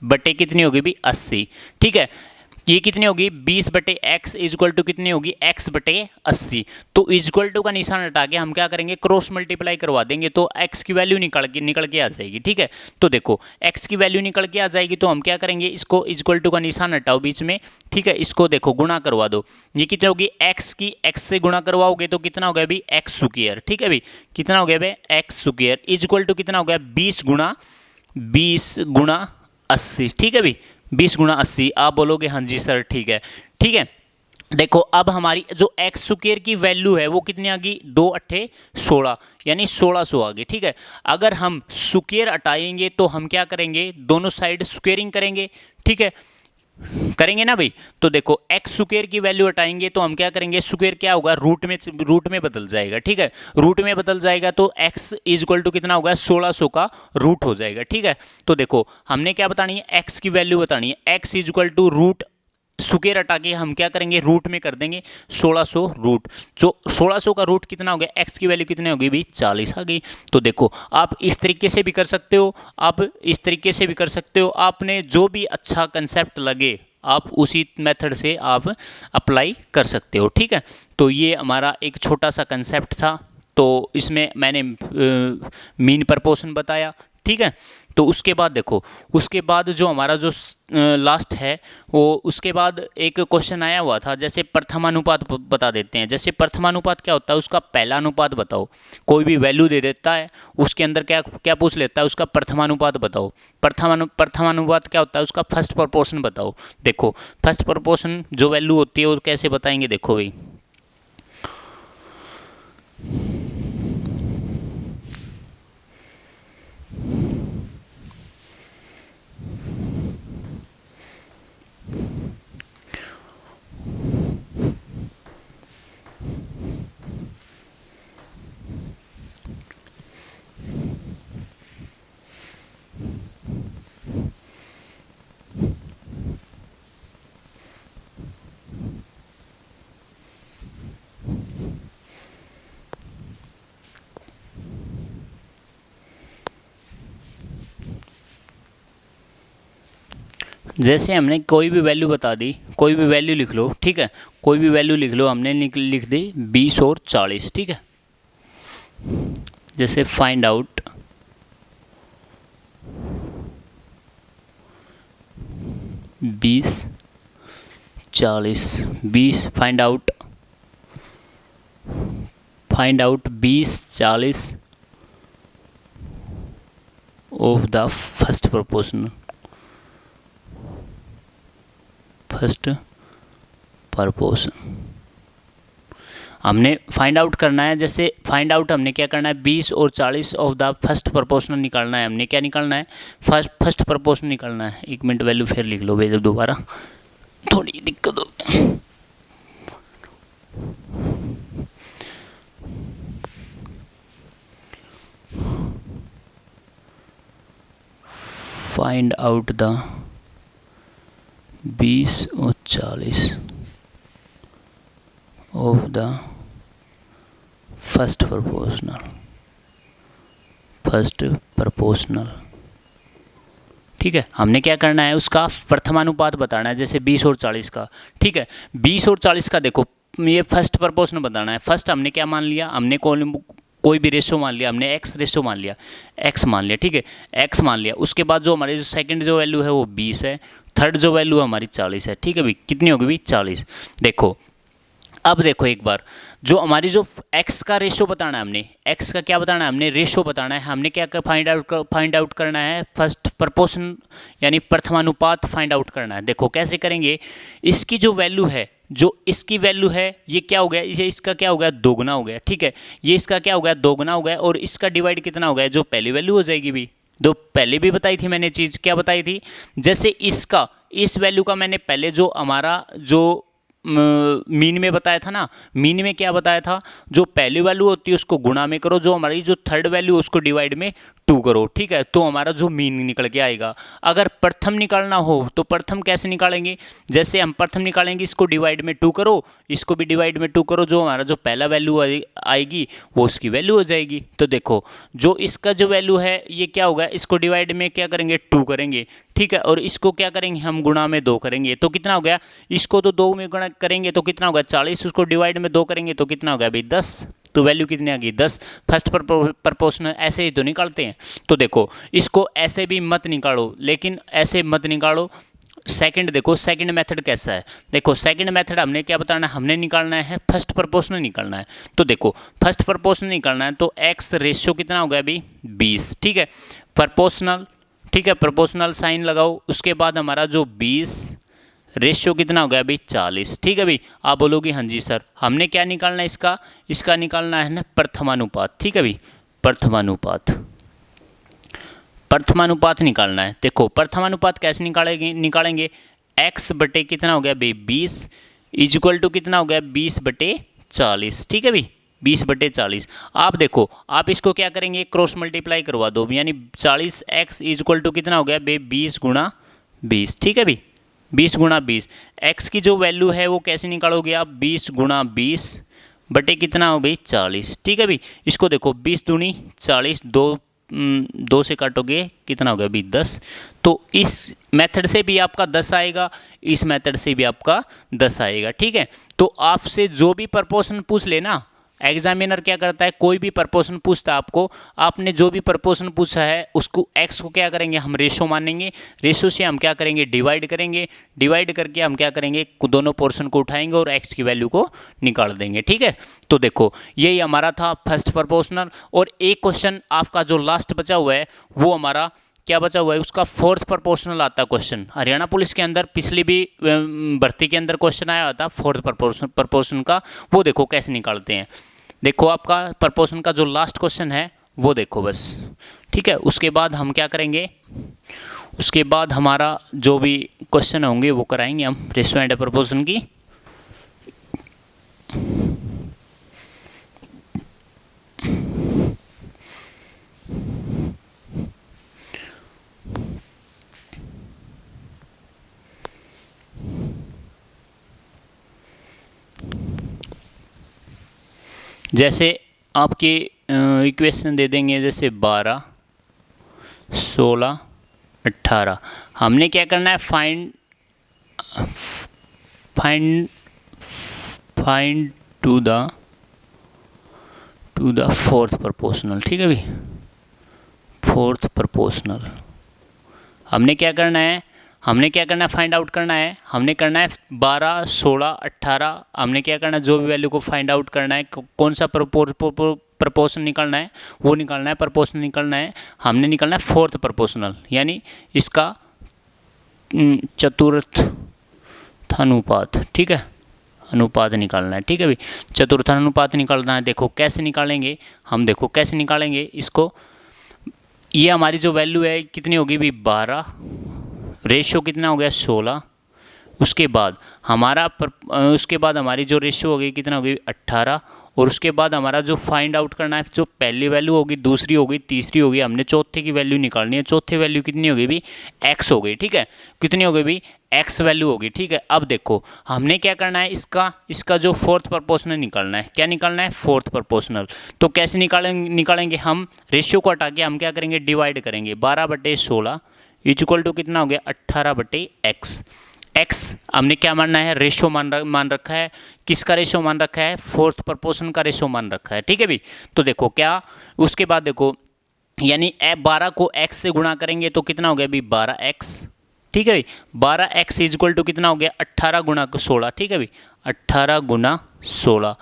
Speaker 1: बटे कितनी होगी भी 80, ठीक है। ये कितनी होगी, 20 बटे x इजक्वल टू कितनी होगी, x बटे 80। तो इजक्वल टू का निशान हटा के हम क्या करेंगे, क्रॉस मल्टीप्लाई करवा देंगे, तो x की वैल्यू निकल के आ जाएगी, ठीक है। तो देखो x की वैल्यू निकल के आ जाएगी, तो हम क्या करेंगे, इसको इजक्वल टू का निशान हटाओ बीच में, ठीक है, इसको देखो गुणा करवा दो। ये कितनी होगी, x की x से गुणा करवाओगे तो कितना हो गया अभी, x स्क्वायर, ठीक है भाई, कितना हो गया भाई x स्क्वायर इजक्वल टू कितना हो गया, 20 गुणा 80, ठीक है भाई, 20 गुणा 80। आप बोलोगे हाँ जी सर ठीक है, ठीक है। देखो अब हमारी जो एक्स स्क्वायर की वैल्यू है वो कितनी आ गई, 2 अट्ठे 16, यानी 1600 आ गई, ठीक है। अगर हम स्क्वायर हटाएंगे तो हम क्या करेंगे, दोनों साइड स्क्वेयरिंग करेंगे, ठीक है, करेंगे ना भाई। तो देखो एक्स स्क्वायर की वैल्यू हटाएंगे तो हम क्या करेंगे, स्क्वायर क्या होगा, रूट में बदल जाएगा, ठीक है, रूट में बदल जाएगा तो x इज इक्वल टू कितना होगा, 1600 का रूट हो जाएगा, ठीक है। तो देखो हमने क्या बतानी है, x की वैल्यू बतानी है, x is equal to root, square हटा के हम क्या करेंगे, रूट में कर देंगे 1600 रूट, जो 1600 का रूट कितना हो गया, x की वैल्यू कितनी होगी भी 40 आ गई। तो देखो आप इस तरीके से भी कर सकते हो, आप इस तरीके से भी कर सकते हो, आपने जो भी अच्छा कंसेप्ट लगे आप उसी मेथड से आप अप्लाई कर सकते हो, ठीक है। तो ये हमारा एक छोटा सा कंसेप्ट था, तो इसमें मैंने मीन प्रपोर्शन बताया, ठीक है। तो उसके बाद देखो, उसके बाद जो हमारा जो लास्ट है वो, उसके बाद एक क्वेश्चन आया हुआ था, जैसे प्रथमानुपात बता देते हैं। जैसे प्रथमानुपात क्या होता है, उसका पहला अनुपात बताओ, कोई भी वैल्यू दे देता है उसके अंदर क्या क्या पूछ लेता है, उसका प्रथमानुपात बताओ। प्रथमानुपात क्या होता है, उसका फर्स्ट प्रपोर्शन बताओ। देखो फर्स्ट प्रपोर्शन जो वैल्यू होती है वो कैसे बताएंगे, देखो भाई जैसे हमने कोई भी वैल्यू बता दी, कोई भी वैल्यू लिख लो, ठीक है, कोई भी वैल्यू लिख लो, हमने लिख दी 20 और 40, ठीक है। जैसे find out 20 40, 20 find out find out 20-40 of the first proportional हमने फाइंड आउट करना है। जैसे फाइंड आउट हमने क्या करना है, 20 और 40 ऑफ द फर्स्ट प्रपोर्शनल निकालना है। हमने क्या निकालना है, फर्स्ट प्रपोर्शनल निकालना है। 1 मिनट वैल्यू फिर लिख लो भाई, दोबारा थोड़ी दिक्कत हो गई। फाइंड आउट द 20 और 40 ऑफ द फर्स्ट प्रपोर्शनल। ठीक है, हमने क्या करना है, उसका प्रथमानुपात बताना है, जैसे 20 और 40 का। ठीक है, 20 और 40 का देखो, ये फर्स्ट प्रपोर्शनल बताना है। फर्स्ट हमने क्या मान लिया, हमने कोई भी रेशो मान लिया, हमने एक्स रेशो मान लिया, एक्स मान लिया। ठीक है, एक्स मान लिया। उसके बाद जो हमारे जो सेकंड जो वैल्यू है वो 20 है, थर्ड जो वैल्यू हमारी 40 है। ठीक है भाई, कितनी होगी भाई, 40। देखो अब देखो एक बार, जो हमारी जो x का रेशो बताना है, हमने x का क्या बताना है, हमने रेशो बताना है। हमने क्या फाइंड आउट करना है, फर्स्ट प्रपोर्शन यानी प्रथमानुपात फाइंड आउट करना है। देखो कैसे करेंगे, इसकी जो वैल्यू है, जो इसकी वैल्यू है, ये क्या हो गया, ये इसका क्या हो गया, दोगुना हो गया। ठीक है, ये इसका क्या हो गया, दोगुना हो गया, और इसका डिवाइड कितना हो गया, जो पहली वैल्यू हो जाएगी भी, जो पहले भी बताई थी मैंने चीज़, क्या बताई थी, जैसे इसका इस वैल्यू का मैंने पहले जो हमारा जो मीन में बताया था ना, मीन में क्या बताया था, जो पहली वैल्यू होती है उसको गुणा में करो, जो हमारी जो थर्ड वैल्यू उसको डिवाइड में 2 करो। ठीक है, तो हमारा जो मीन निकल के आएगा। अगर प्रथम निकालना हो तो प्रथम कैसे निकालेंगे, जैसे हम प्रथम निकालेंगे, इसको डिवाइड में 2 करो, इसको भी डिवाइड में 2 करो, जो हमारा जो पहला वैल्यू आएगी वो उसकी वैल्यू हो जाएगी। तो देखो जो इसका जो वैल्यू है ये क्या होगा, इसको डिवाइड में क्या करेंगे, 2 करेंगे। ठीक है, और इसको क्या करेंगे हम, गुणा में 2 करेंगे, तो कितना हो गया, इसको तो 2 में गुणा करेंगे तो कितना होगा 40, उसको डिवाइड में 2 करेंगे तो कितना हो गया भाई 10, तो वैल्यू कितनी आ गई 10। फर्स्ट प्रपोर्शनल ऐसे ही तो निकालते हैं। तो देखो इसको ऐसे भी मत निकालो, लेकिन ऐसे मत निकालो। सेकंड देखो, सेकंड मेथड कैसा है, देखो सेकंड मेथड हमने क्या बताना है, हमने निकालना है फर्स्ट प्रपोर्शनल निकालना है। तो देखो फर्स्ट प्रपोर्शनल निकालना है तो एक्स रेशियो कितना हो गया अभी 20। ठीक है, प्रपोर्शनल, ठीक है, प्रपोर्शनल साइन लगाओ, उसके बाद हमारा जो 20 रेशियो कितना हो गया अभी 40। ठीक है भाई, आप बोलोगे हाँ जी सर, हमने क्या निकालना है, इसका निकालना है ना प्रथमानुपात। ठीक है भाई, प्रथमानुपात निकालना है। देखो प्रथमानुपात कैसे निकालेंगे, x बटे कितना हो गया भाई 20 इज इक्वल टू कितना हो गया 20/40। ठीक है भाई, 20/40। आप देखो, आप इसको क्या करेंगे, क्रॉस मल्टीप्लाई करवा दो, यानी 40x इज इक्वल टू कितना हो गया भाई 20 × 20। ठीक है भाई, 20 × 20। x की जो वैल्यू है वो कैसे निकालोगे आप, 20 × 20 बटे कितना हो भाई 40। ठीक है भाई, इसको देखो 20 दूनी 40, 2 से काटोगे कितना हो गया अभी 10। तो इस मेथड से भी आपका 10 आएगा, इस मेथड से भी आपका 10 आएगा। ठीक है, तो आपसे जो भी प्रपोर्शन पूछ लेना, एग्जामिनर क्या करता है, कोई भी प्रपोर्शन पूछता है आपको, आपने जो भी प्रपोर्शन पूछा है उसको एक्स को क्या करेंगे हम रेशो मानेंगे, रेशो से हम क्या करेंगे डिवाइड करेंगे, डिवाइड करके हम क्या करेंगे दोनों पोर्शन को उठाएंगे और एक्स की वैल्यू को निकाल देंगे। ठीक है, तो देखो यही हमारा था फर्स्ट प्रपोर्शनल। और एक क्वेश्चन आपका जो लास्ट बचा हुआ है वो हमारा क्या बचा हुआ है, उसका फोर्थ प्रपोर्शनल आता है क्वेश्चन। हरियाणा पुलिस के अंदर पिछली भी भर्ती के अंदर क्वेश्चन आया था फोर्थ प्रपोर्शन का, वो देखो कैसे निकालते हैं। देखो आपका प्रपोर्शन का जो लास्ट क्वेश्चन है वो देखो बस। ठीक है, उसके बाद हम क्या करेंगे, उसके बाद हमारा जो भी क्वेश्चन होंगे वो कराएंगे हम रेशियो एंड प्रपोर्शन की। जैसे आपके इक्वेशन दे देंगे, जैसे 12, 16, 18। हमने क्या करना है, find to the fourth proportional. ठीक है भाई, फोर्थ प्रपोर्शनल हमने क्या करना है, हमने क्या करना है, फाइंड आउट करना है, हमने करना है 12, 16, 18, हमने क्या करना है, जो भी वैल्यू को फाइंड आउट करना है, कौन सा प्रपोर्शन निकालना है, वो निकालना है, प्रपोर्शन निकालना है, हमने निकालना है फोर्थ प्रपोर्शनल, यानी इसका चतुर्थानुपात, ठीक है, अनुपात निकालना है, ठीक है भाई, चतुर्थानुपात निकालना है। देखो कैसे निकालेंगे हम, देखो कैसे निकालेंगे इसको, ये हमारी जो वैल्यू है कितनी होगी भी 12, रेशियो कितना हो गया 16, उसके बाद हमारी जो रेशियो होगी कितना होगी 18, और उसके बाद हमारा जो फाइंड आउट करना है, जो पहली वैल्यू होगी, दूसरी होगी, तीसरी होगी, हमने चौथे की वैल्यू निकालनी है, चौथे वैल्यू कितनी होगी भी x हो गई, ठीक है, कितनी हो गई भी x वैल्यू होगी, ठीक है। अब देखो हमने क्या करना है, इसका जो फोर्थ प्रपोर्शनल निकालना है, क्या निकालना है, फोर्थ प्रपोर्शनल। तो कैसे निकालेंगे हम, रेशियो को हटा के हम क्या करेंगे, डिवाइड करेंगे, 12/16 इक्वल टू कितना हो गया 18/x। x हमने क्या मानना है, रेशो मान रखा है, किसका रेशो मान रखा है, फोर्थ प्रपोर्शन का रेशो मान रखा है, ठीक है भी। तो देखो क्या, उसके बाद देखो यानी 12 को x से गुणा करेंगे तो कितना हो गया भी 12x, ठीक है भाई, 12x इक्वल टू कितना हो गया 18 गुणा 16, ठीक है भाई, 18 गुणा 16,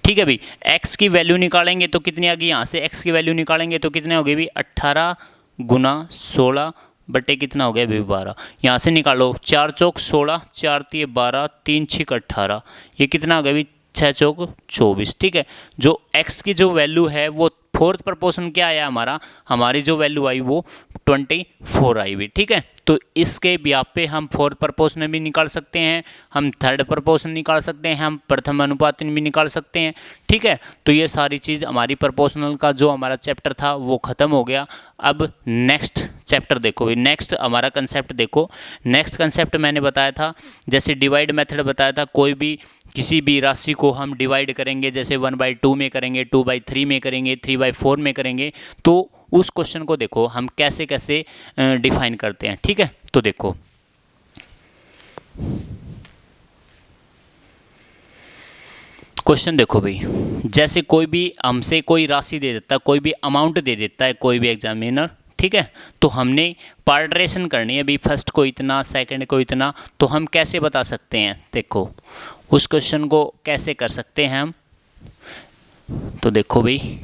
Speaker 1: ठीक है भाई। x की वैल्यू निकालेंगे तो कितनी आ गई, यहाँ से x की वैल्यू निकालेंगे तो कितने हो गए भी 18 गुणा 16 बटे कितना हो गया भी 12, यहाँ से निकालो 4 चौक 16, 4 तिये 12, 3 छिक 18, ये कितना हो गया भी 6 चौक 24, ठीक है। जो x की जो वैल्यू है वो फोर्थ प्रपोर्शन क्या आया हमारी जो वैल्यू आई वो 24 आई हुई, ठीक है। तो इसके ब्याप पे हम फोर्थ प्रपोर्शन भी निकाल सकते हैं, हम थर्ड प्रपोर्शन निकाल सकते हैं, हम प्रथम अनुपातन भी निकाल सकते हैं, ठीक है। तो ये सारी चीज़ हमारी प्रपोर्शनल का जो हमारा चैप्टर था वो ख़त्म हो गया। अब नेक्स्ट चैप्टर देखो, नेक्स्ट हमारा कंसेप्ट देखो, नेक्स्ट कंसेप्ट मैंने बताया था, जैसे डिवाइड मेथड बताया था, कोई भी किसी भी राशि को हम डिवाइड करेंगे, जैसे 1/2 में करेंगे, 2/3 में करेंगे, 3/4 में करेंगे, तो उस क्वेश्चन को देखो हम कैसे कैसे डिफाइन करते हैं, ठीक है। तो देखो क्वेश्चन देखो भाई, जैसे कोई भी हमसे कोई राशि दे देता है, कोई भी अमाउंट दे देता है कोई भी एग्जामिनर, ठीक है, तो हमने पार्टरेशन करनी है भाई, फर्स्ट को इतना, सेकंड को इतना, तो हम कैसे बता सकते हैं, देखो उस क्वेश्चन को कैसे कर सकते हैं हम। तो देखो भाई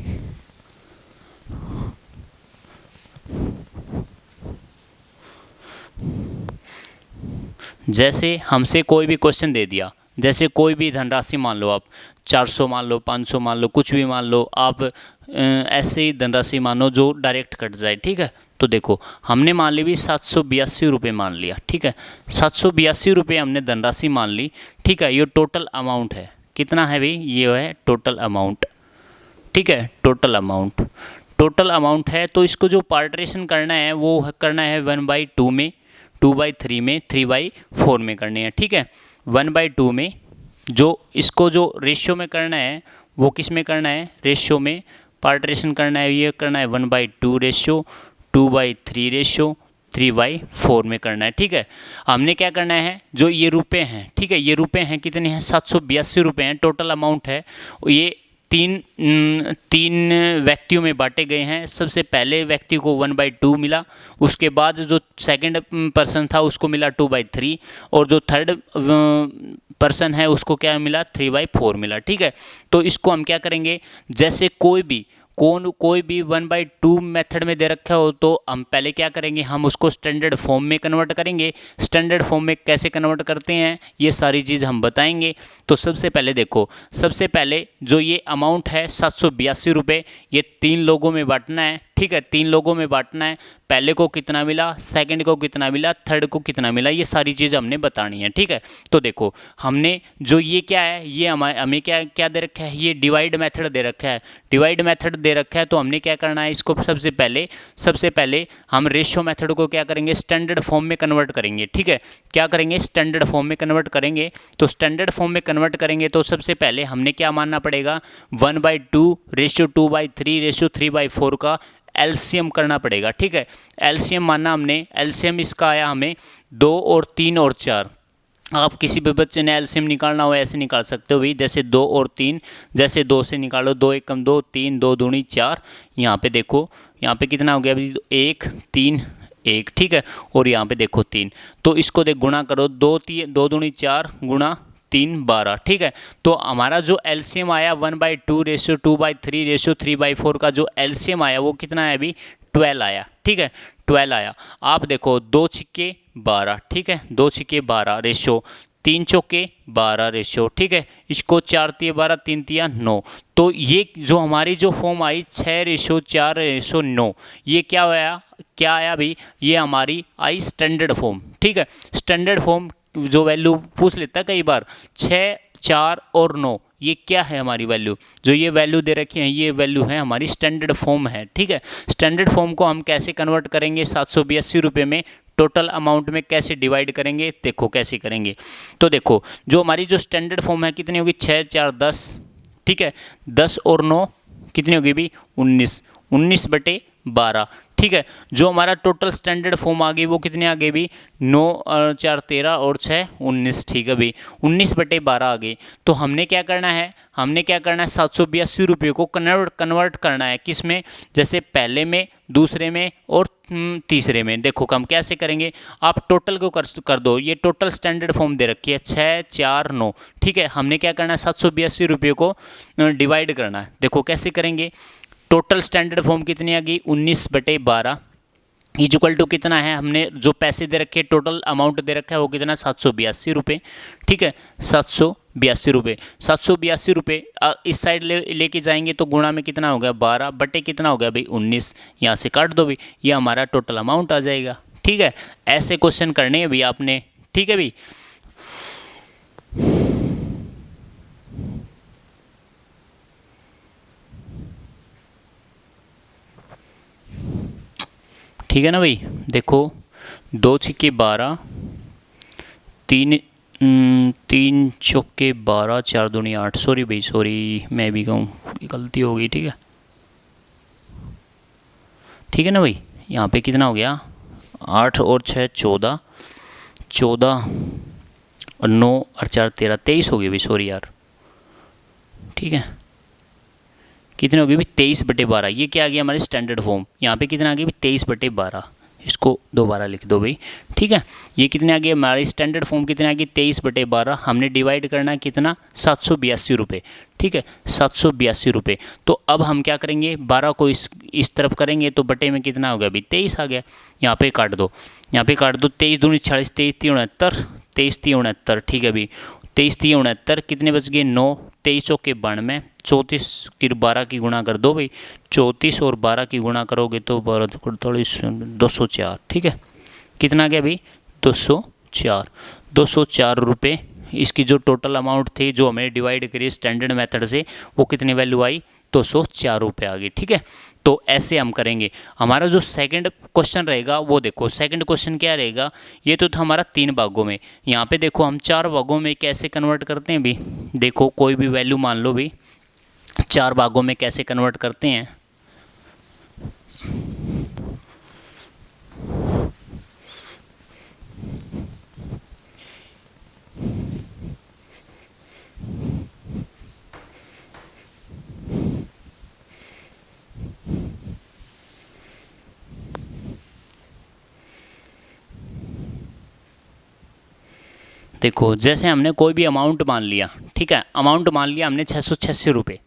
Speaker 1: जैसे हमसे कोई भी क्वेश्चन दे दिया, जैसे कोई भी धनराशि मान लो आप 400 मान लो, 500 मान लो, कुछ भी मान लो आप, ऐसे ही धनराशि मानो जो डायरेक्ट कट जाए, ठीक है। तो देखो हमने मान ली भी 782 रुपये मान लिया, ठीक है, 782 रुपये हमने धनराशि मान ली, ठीक है। ये टोटल अमाउंट है, कितना है भाई, ये है टोटल अमाउंट, ठीक है, टोटल अमाउंट है। तो इसको जो पार्टरेशन करना है वो करना है 1/2 में, 2/3 में, 3/4 में करनी है, ठीक है। 1/2 में जो इसको जो रेशियो में करना है वो किस में करना है, रेशियो में पार्टरेशन करना है, ये करना है 1/2 रेशियो, 2/3 रेशियो, 3/4 में करना है, ठीक है। हमने क्या करना है, जो ये रुपए हैं, ठीक है, ये रुपए हैं कितने हैं, 782 रुपये हैं, टोटल अमाउंट है, ये तीन व्यक्तियों में बांटे गए हैं। सबसे पहले व्यक्ति को 1/2 मिला, उसके बाद जो सेकंड पर्सन था उसको मिला 2/3, और जो थर्ड पर्सन है उसको क्या मिला, 3/4 मिला, ठीक है। तो इसको हम क्या करेंगे, जैसे कोई भी 1/2 मेथड में दे रखा हो तो हम पहले क्या करेंगे, हम उसको स्टैंडर्ड फॉर्म में कन्वर्ट करेंगे। स्टैंडर्ड फॉर्म में कैसे कन्वर्ट करते हैं ये सारी चीज़ हम बताएंगे। तो सबसे पहले देखो, सबसे पहले जो ये अमाउंट है 782 रुपये, ये 3 लोगों में बांटना है, ठीक है, 3 लोगों में बांटना है। पहले को कितना मिला, सेकंड को कितना मिला, थर्ड को कितना मिला, ये सारी चीज़ हमने बतानी है, ठीक है। तो देखो हमने जो ये क्या है, ये हमें क्या दे रखा है, ये डिवाइड मेथड दे रखा है, डिवाइड मेथड दे रखा है। तो हमने क्या करना है, इसको सबसे पहले हम रेशियो मेथड को क्या करेंगे, स्टैंडर्ड फॉर्म में कन्वर्ट करेंगे, ठीक है। क्या करेंगे, स्टैंडर्ड फॉर्म में कन्वर्ट करेंगे। तो स्टैंडर्ड फॉर्म में कन्वर्ट करेंगे तो सबसे पहले हमने क्या मानना पड़ेगा, 1/2 रेशियो 2/3 रेशियो 3/4 का एलसीएम करना पड़ेगा, ठीक है। एलसीएम माना हमने, एलसीएम इसका आया हमें 2 और 3 और 4। आप किसी भी बच्चे ने एलसीएम निकालना हो ऐसे निकाल सकते हो भाई, जैसे 2 और 3, जैसे 2 से निकालो, 2 एकम 2, 3, 2 दूनी 4। यहाँ पे देखो, यहाँ पे कितना हो गया अभी, 1 3 1, ठीक है, और यहाँ पे देखो 3। तो इसको देख गुणा करो, 2 दूनी 4 गुणा 3 12, ठीक है। तो हमारा जो एलसीएम आया 1/2 रेशियो 2/3 रेशियो 3/4 का जो एलसीएम आया वो कितना है अभी 12 आया, ठीक है, 12 आया। आप देखो 2 छिक्के 12, ठीक है, 2 छिक्के 12 रेशियो 3 चौके 12 रेशियो, ठीक है, इसको 4 तिया 12 3 तिया 9। तो ये जो हमारी जो फॉर्म आई 6 रेशियो 4 रेशियो 9, ये क्या आया भाई, ये हमारी आई स्टैंडर्ड फॉर्म, ठीक है। स्टैंडर्ड फॉर्म जो वैल्यू पूछ लेता है कई बार 6 4 और 9, ये क्या है हमारी वैल्यू, जो ये वैल्यू दे रखी है ये वैल्यू है हमारी स्टैंडर्ड फॉर्म है, ठीक है। स्टैंडर्ड फॉर्म को हम कैसे कन्वर्ट करेंगे 782 रुपये में, टोटल अमाउंट में कैसे डिवाइड करेंगे, देखो कैसे करेंगे। तो देखो जो हमारी जो स्टैंडर्ड फॉर्म है कितनी होगी 6 4 10, ठीक है, 10 और 9 कितनी होगी भी 19, 19/12, ठीक है। जो हमारा टोटल स्टैंडर्ड फॉर्म आ गई वो कितने आ गए भी 9 और 4 13 और 6 19, ठीक है भाई 19/12 आ गई। तो हमने क्या करना है 782 रुपये को कन्वर्ट करना है किस में, जैसे पहले में, दूसरे में और तीसरे में। देखो हम कैसे करेंगे, आप टोटल को कर दो, ये टोटल स्टैंडर्ड फॉर्म दे रखी है 6 4 9, ठीक है। हमने क्या करना है 782 रुपये को डिवाइड करना है। देखो कैसे करेंगे, टोटल स्टैंडर्ड फॉर्म कितनी आ गई 19/12 इक्वल टू कितना है, हमने जो पैसे दे रखे टोटल अमाउंट दे रखा है वो कितना 782 रुपये, ठीक है, 782 रुपये। 782 रुपये इस साइड लेके जाएंगे तो गुणा में कितना हो गया 12 बटे कितना हो गया भाई 19, यहाँ से काट दो भाई, ये हमारा टोटल अमाउंट आ जाएगा, ठीक है। ऐसे क्वेश्चन करने हैं भाई आपने, ठीक है भाई। ठीक है ना भाई, देखो 2 छिक्के 12, 3 चौके 12, 4 दूनी 8, सॉरी भाई सॉरी, मैं भी कहूँ गलती हो गई, ठीक है, ठीक है ना भाई। यहाँ पे कितना हो गया 8 और 6 14, 14 और 9 और 4 13, 23 हो गई भाई, सॉरी यार, ठीक है। कितने हो गए भी 23/12, ये क्या आ गया हमारी स्टैंडर्ड फॉर्म, यहाँ पे कितना आ गया भी 23/12, इसको दोबारा लिख दो भाई, ठीक है। ये कितने आ गए हमारी स्टैंडर्ड फॉर्म कितने आ गई 23/12, हमने डिवाइड करना है कितना 782 रुपये, ठीक है, 782 रुपये। तो अब हम क्या करेंगे 12 को इस तरफ करेंगे तो बटे में कितना हो गया भाई 23 आ गया, यहाँ पे काट दो, यहाँ पे काट दो, 23 दूनी 40, 23 3 69, 23 3 69, ठीक है भाई, 23 3 69, कितने बच गए 9, 23 चौके 92, 34 की 12 की गुणा कर दो भाई, 34 और 12 की गुणा करोगे तो 12 48 204, ठीक है, कितना गया भाई 204 रुपये। इसकी जो टोटल अमाउंट थी जो हमें डिवाइड करी स्टैंडर्ड मेथड से वो कितनी वैल्यू आई 204 रुपये आ गई, ठीक है। तो ऐसे हम करेंगे। हमारा जो सेकंड क्वेश्चन रहेगा वो देखो, सेकंड क्वेश्चन क्या रहेगा, ये तो था हमारा 3 भागों में, यहाँ पे देखो हम 4 भागों में कैसे कन्वर्ट करते हैं भी, देखो कोई भी वैल्यू मान लो भी 4 भागों में कैसे कन्वर्ट करते हैं। देखो जैसे हमने कोई भी अमाउंट मान लिया, ठीक है, अमाउंट मान लिया हमने 686 रुपये,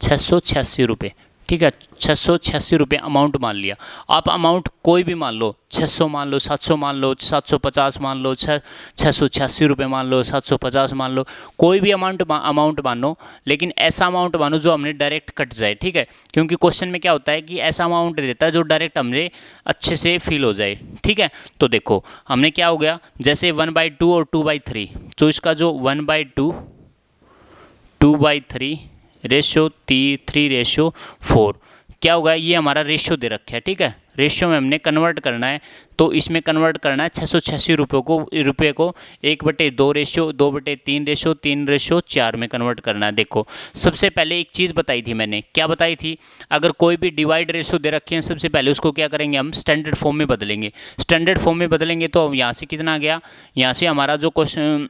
Speaker 1: 686 रुपये, ठीक है, 686 रुपये अमाउंट मान लिया। आप अमाउंट कोई भी मान लो, 600 मान लो, 700 मान लो, 750 मान लो, 686 रुपये मान लो, 750 मान लो, कोई भी अमाउंट मानो, लेकिन ऐसा अमाउंट मानो जो हमने डायरेक्ट कट जाए, ठीक है, क्योंकि क्वेश्चन में क्या होता है कि ऐसा अमाउंट देता है जो डायरेक्ट हमने अच्छे से फील हो जाए, ठीक है। तो देखो हमने क्या हो गया, जैसे 1/2 और 2/3, तो इसका जो 1/2 2/3 रेशियो 3/4 क्या होगा, ये हमारा रेशियो दे रखा है, ठीक है, रेशियो में हमने कन्वर्ट करना है। तो इसमें कन्वर्ट करना है 686 रुपये को 1/2 रेशियो 2/3 रेशियो 3/4 में कन्वर्ट करना है। देखो सबसे पहले एक चीज़ बताई थी मैंने, क्या बताई थी, अगर कोई भी डिवाइड रेशियो दे रखे हैं सबसे पहले उसको क्या करेंगे हम स्टैंडर्ड फॉर्म में बदलेंगे। स्टैंडर्ड फॉर्म में बदलेंगे तो यहाँ से कितना आ गया, यहाँ से हमारा जो क्वेश्चन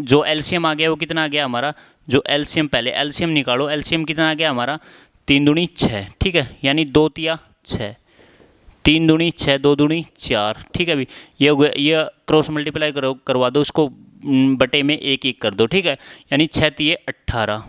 Speaker 1: जो एलसीएम आ गया वो कितना आ गया हमारा, जो एलसीएम पहले एलसीएम निकालो, एलसीएम कितना आ गया हमारा 3 दूनी 6, ठीक है, यानी 2 तिया 6, 3 दूनी 6, 2 दूनी 4, ठीक है अभी ये हो गया, ये क्रॉस मल्टीप्लाई करवा दो उसको, बटे में 1 1 कर दो, ठीक है, यानी 6 तिये 18,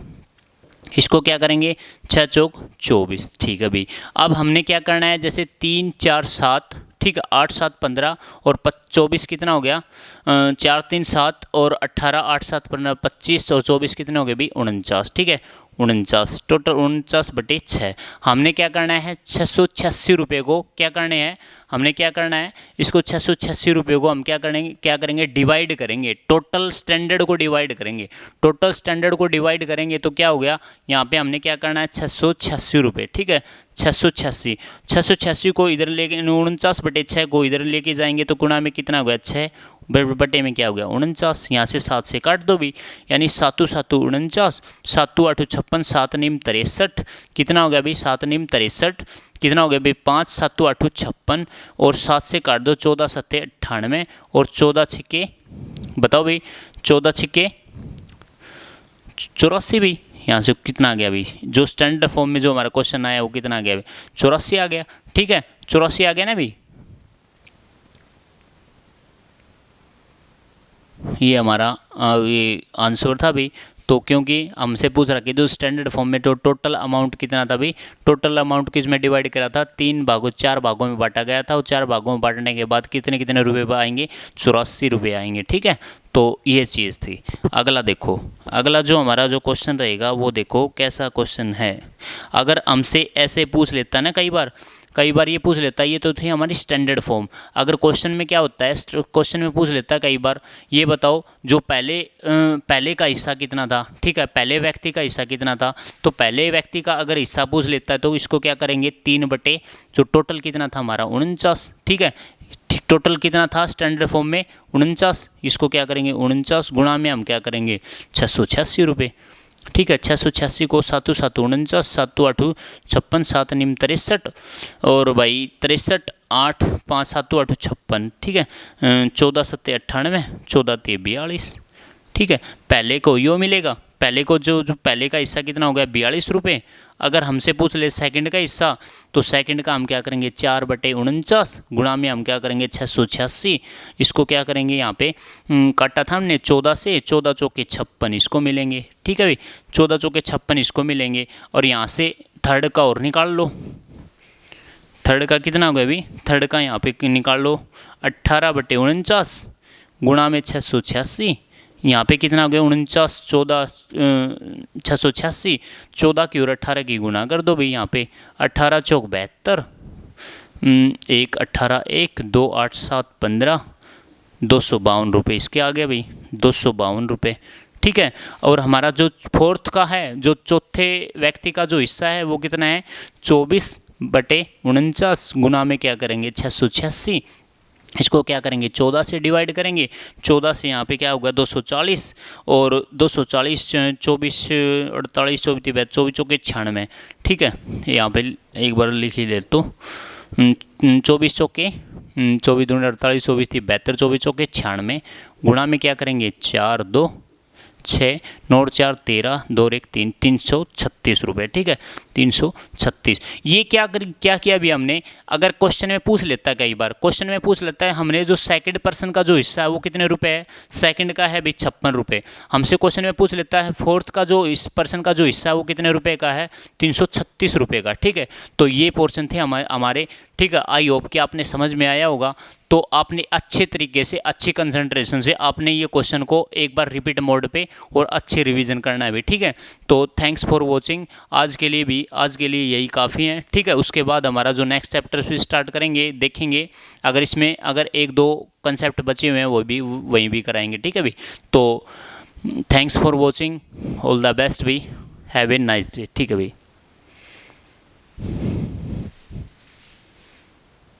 Speaker 1: इसको क्या करेंगे 6 चौक 24, ठीक है भाई। अब हमने क्या करना है, जैसे 3 4 7, ठीक है, 8 7 15 और 24 कितना हो गया, 4 3 7 और 18, 8 7 15 25 और 24 कितने हो गए भाई 49, ठीक है 49, टोटल 49/6। हमने क्या करना है 686 रुपये को क्या करने हैं, हमने क्या करना है इसको 686 रुपये को हम क्या करेंगे डिवाइड करेंगे, टोटल स्टैंडर्ड को डिवाइड करेंगे, टोटल स्टैंडर्ड को डिवाइड करेंगे तो क्या हो गया, यहाँ पे हमने क्या करना है 686 रुपये, ठीक है 686 को इधर लेके 49/6 को इधर लेके जाएंगे तो गुणा में कितना हो गया 6 बटे में क्या हो गया 49, यहाँ से 7 से काट दो भी, यानी 7 7 49, 7 8 56, 7 9 63, कितना हो गया भाई 7 9 63, कितना हो गया भाई 5 7 8 56 और 7 से काट दो, 14 7 98 और 14 छिक्के बताओ भाई 14 छिक्के 84 भी, यहाँ से कितना आ गया भाई, जो स्टैंडर्ड फॉर्म में जो हमारा क्वेश्चन आया वो कितना आ गया भाई 84 आ गया, ठीक है 84 आ गया ना भाई, ये हमारा ये आंसर था भाई। तो क्योंकि हमसे पूछ रहा कि जो स्टैंडर्ड फॉर्म में तो टोटल अमाउंट कितना था भाई, टोटल अमाउंट किस में डिवाइड करा था 4 भागों में बांटा गया था और 4 भागों में बांटने के बाद कितने कितने रुपए आएंगे 84 रुपये आएंगे, ठीक है। तो ये चीज़ थी। अगला देखो, अगला जो हमारा जो क्वेश्चन रहेगा वो देखो कैसा क्वेश्चन है। अगर हमसे ऐसे पूछ लेता है ना कई बार ये पूछ लेता है, ये तो थी हमारी स्टैंडर्ड फॉर्म। अगर क्वेश्चन में क्या होता है, क्वेश्चन में पूछ लेता है कई बार ये बताओ जो पहले का हिस्सा कितना था, ठीक है पहले व्यक्ति का हिस्सा कितना था, तो पहले व्यक्ति का अगर हिस्सा पूछ लेता है तो इसको क्या करेंगे 3 बटे जो टोटल कितना था हमारा 49, ठीक है टोटल कितना था स्टैंडर्ड फॉर्म में 49, इसको क्या करेंगे 49 गुणा में हम क्या करेंगे 686 रुपये, ठीक है 686 को 7 7 49, 7 8 56, 7 9 63 और भाई 63, 8 5 7 8 56, ठीक है 14 7 98, 14 3 42, ठीक है पहले को यो मिलेगा, पहले को जो पहले का हिस्सा कितना हो गया 42 रुपये। अगर हमसे पूछ ले सेकंड का हिस्सा तो सेकंड का हम क्या करेंगे 4 बटे 49 गुणा में हम क्या करेंगे 686, इसको क्या करेंगे यहाँ पे काटा था हमने 14 से, 14 चौके 56 इसको मिलेंगे, ठीक है भाई 14 चौके 56 इसको मिलेंगे। और यहाँ से थर्ड का और निकाल लो, थर्ड का कितना हो गया भाई, थर्ड का यहाँ पे निकाल लो 18 बटे 49 गुणा में 686, यहाँ पे कितना हो गया 49 14 686, 14 की और 18 की गुना कर दो भाई, यहाँ पे 18 चौक 72, 1 18 1 2 8 7 15, 252 रुपये इसके आ गया भाई 252 रुपये, ठीक है। और हमारा जो फोर्थ का है जो चौथे व्यक्ति का जो हिस्सा है वो कितना है 24 बटे 49 गुना में क्या करेंगे 686, इसको क्या करेंगे 14 से डिवाइड करेंगे, 14 से यहाँ पे क्या होगा 240 और 240 24 48 24 चौके 96, ठीक है यहाँ पे एक बार लिख ही दे तो 24 चौके 24 दूनी 48 24 थी 72 24 चौके 96 गुणा में क्या करेंगे 4 2 6 9 4 13 2 1 3 336 रुपये, ठीक है 336। ये क्या किया अभी हमने, अगर क्वेश्चन में पूछ लेता है कई बार क्वेश्चन में पूछ लेता है हमने जो सेकंड पर्सन का जो हिस्सा है वो कितने रुपए है, सेकंड का है भाई 56 रुपये। हमसे क्वेश्चन में पूछ लेता है फोर्थ का जो इस पर्सन का जो हिस्सा है वो कितने रुपये का है 336 रुपये का, ठीक है। तो ये पोर्शन थे हमारे, ठीक है। आई होप कि आपने समझ में आया होगा। तो आपने अच्छे तरीके से अच्छी कंसंट्रेशन से आपने ये क्वेश्चन को एक बार रिपीट मोड पे और अच्छे रिवीजन करना है भी, ठीक है। तो थैंक्स फॉर वॉचिंग, आज के लिए यही काफ़ी है, ठीक है। उसके बाद हमारा जो नेक्स्ट चैप्टर भी स्टार्ट करेंगे, देखेंगे अगर इसमें अगर 1-2 कंसेप्ट बचे हुए हैं वो भी वहीं भी कराएंगे, ठीक है भाई। तो thanks for watching, all the best भाई, हैव ए नाइस डे, ठीक है भाई।